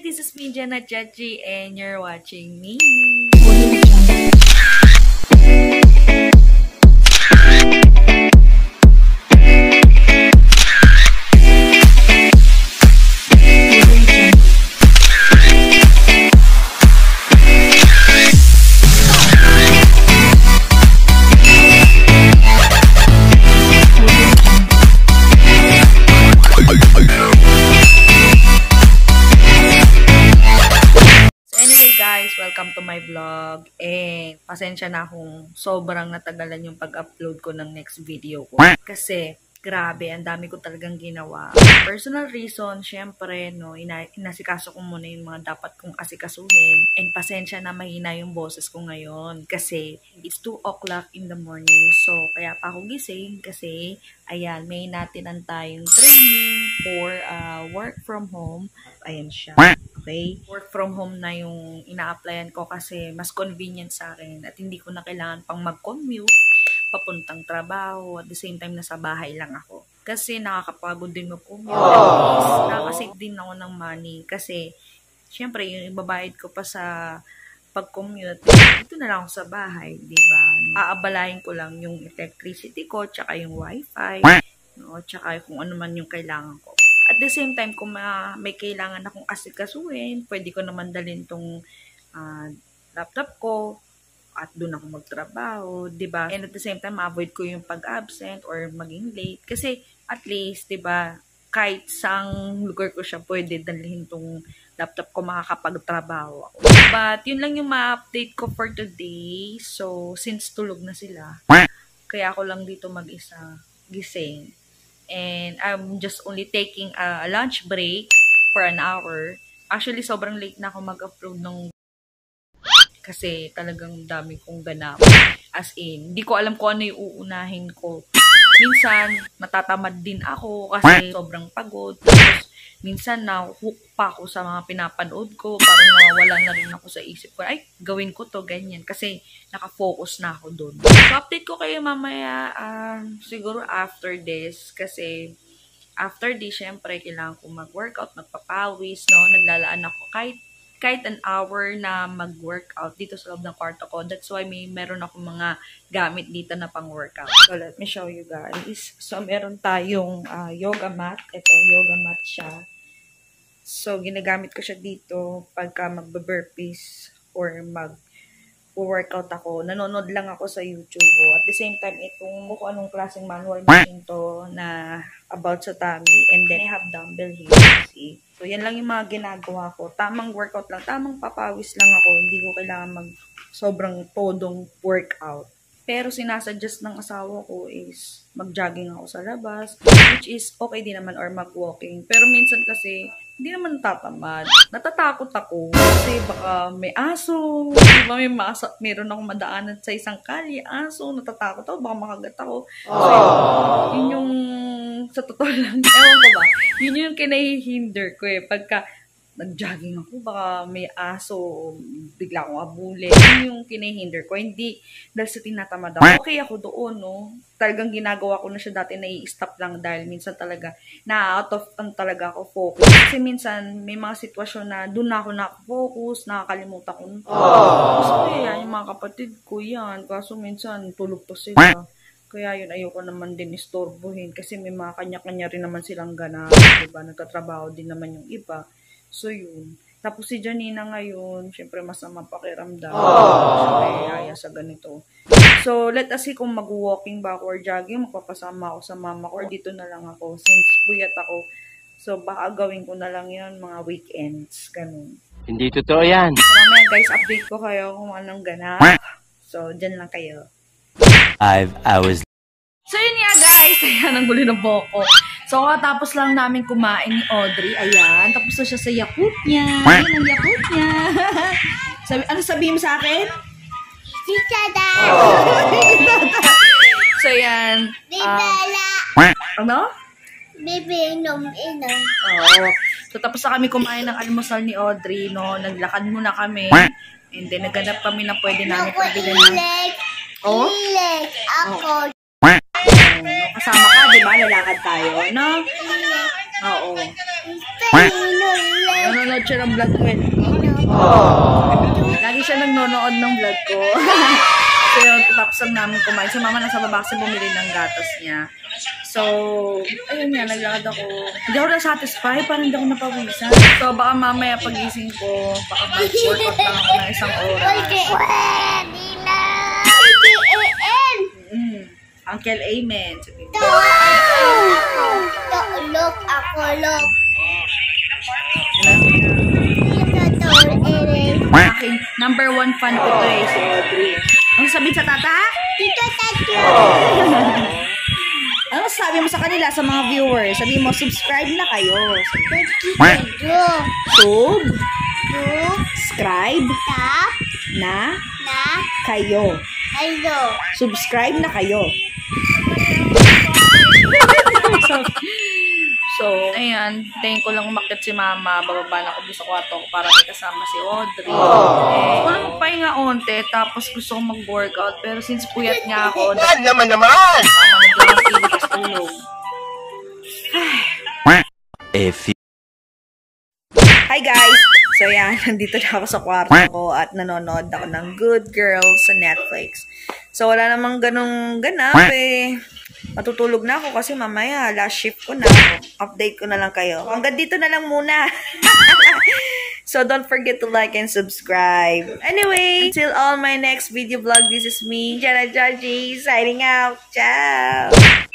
this is me, Jenna Chachi, and you're watching me. Welcome to my vlog, and pasensya na kung sobrang natagalan yung pag-upload ko ng next video ko kasi grabe, ang dami ko talagang ginawa. Personal reason, syempre, no, inasikaso ko muna yung mga dapat kong asikasuhin, and pasensya na mahina yung boses ko ngayon kasi it's 2 o'clock in the morning, so kaya pa ako gising kasi ayan, may natinan tayong training for work from home. Ayan siya. Okay? Work from home na yung ina-applyan ko kasi mas convenient sa akin at hindi ko na kailangan pang mag-commute papuntang trabaho at the same time nasa bahay lang ako. Kasi nakakapagod din mag-commute. Nakakasave din ako ng money kasi syempre yung ibabayad ko pa sa pag-commute, dito na lang ako sa bahay, diba? Aabalahin ko lang yung electricity ko, tsaka yung wifi, no? Tsaka kung ano man yung kailangan ko. At the same time, kung may kailangan akong asikasuhin, pwede ko naman dalhin tong laptop ko at doon ako magtrabaho, diba? And at the same time, ma-avoid ko yung pag-absent or maging late. Kasi at least, diba, kahit saang lugar ko siya, pwede dalhin tong laptop ko, makakapagtrabaho ako. But yun lang yung ma-update ko for today. So, since tulog na sila, kaya ako lang dito mag-isa gising. And I'm just only taking a lunch break for an hour. Actually, sobrang late na ako mag-upload nung kasi talagang dami kong ganap. As in, hindi ko alam kung ano yung uunahin ko. Minsan, matatamad din ako kasi sobrang pagod. Tapos, minsan na-hook pa ako sa mga pinapanood ko. Parang nawawala na rin ako sa isip ko. Ay, gawin ko to, ganyan. Kasi nakafocus na ako doon. So, update ko kayo mamaya siguro after this. Kasi after this, syempre, kailangan ko mag-workout, magpapawis, no? Naglalaan ako kahit an hour na mag-workout dito sa loob ng kwarto ko. That's why meron ako mga gamit dito na pang-workout. So, let me show you guys. So, meron tayong yoga mat. Ito, yoga mat siya. So, ginagamit ko siya dito pagka magbe-burpees or mag-workout ako. Nanonood lang ako sa YouTube. At the same time, itong kung anong klaseng manual machine to na about sa tummy. And then, I have dumbbell here. See? So, yan lang yung mga ginagawa ko. Tamang workout lang. Tamang papawis lang ako. Hindi ko kailangan sobrang todong workout. Pero sinasuggest ng asawa ko is mag-jogging ako sa labas. Which is okay din naman, or mag-walking. Pero minsan kasi, hindi naman tatamad. Natatakot ako. Kasi baka may aso. Diba meron akong madaanan sa isang kalye. Aso, natatakot ako. Baka makagat ako. So, yun yung sa totoo lang. Ewan ko ba? Yun yung kinahihinder ko eh. Pagka nag-jogging ako, baka may aso, bigla akong abulin. Yun yung kinahihinder ko. Hindi dahil sa tinatamad ako. Okay ako doon, no? Talagang ginagawa ko na siya dati, nai-stop lang dahil minsan talaga na-out of talaga ako focus. Kasi minsan may mga sitwasyon na doon na ako nakafocus, nakakalimutan ko. Gusto ko yan, yung mga kapatid ko yan. Kaso minsan tulog pa sila. Kaya yun, ayoko naman din istorbohin kasi may mga kanya-kanya rin naman silang ganap, diba? Nagtatrabaho din naman yung iba. So yun. Tapos si Janina ngayon, syempre masama pakiramdam. Syempre aya sa ganito. So let us see kung mag-walking ba ako or jogging, magpapasama ako sa mama ko or dito na lang ako since puyat ako. So baka gawin ko na lang yun mga weekends, ganun. Hindi totoo yan. So mamaya guys, update ko kayo kung anong ganap. So dyan lang kayo. 5 hours. So yun nga guys, ayan ang gulo ng boko. So katapos lang namin kumain ni Audrey, ayan, tapos na siya sa Yakult niya. Ayan ang Yakult niya. Ano sabihin mo sa akin? Tita. So yan. Ano? Baby, inom. Oo. So tapos na kami kumain ng almusal ni Audrey, no. Naglakad muna kami. And then naghanap kami na pwede namin pagbilan ng... Oh? Ako. Kasama ka, di ba? Lalakad tayo, no? Oo. Ano nanonood siya ng vlog ko eh. Lagi siya nagnonood ng vlog ko. So, tapos lang namin kumain. Si mama nasa baba kasi bumili ng gatas niya. So, ayun nga, naglakad ako. Hindi ako na-satisfy, parang hindi ako napawisan. So, baka mamaya pagising ko, baka mag-workout lang ako ng isang oras. Pwede na. Uncle Amen. Look, ako, look. Aking number 1 fan ko to eh, si Audrey. Ano sabihin sa tata? Tito, tato. Ano sabi mo sa kanila, sa mga viewers? Sabi mo, subscribe na kayo. Subscribe Tap, na na, kayo. hello. Subscribe na kayo. So, ayan, tayin ko lang umakyat si mama, bababa na ako sa kwarto ko para may kasama si Audrey. Eh, ko lang magpahinga onte, tapos gusto kong mag-workout, pero since puyat nga ako, Naman! mama naglang tapos tulog. A few. Hi guys! So yan, nandito na ako sa kwarto ko at nanonood ako ng Good Girls sa Netflix. So wala namang ganong ganap eh. Matutulog na ako kasi mamaya last shift ko na. Update ko na lang kayo. Hanggang dito na lang muna. So don't forget to like and subscribe. Anyway, until all my next video vlog, this is me, Jana Jaji, signing out. Ciao!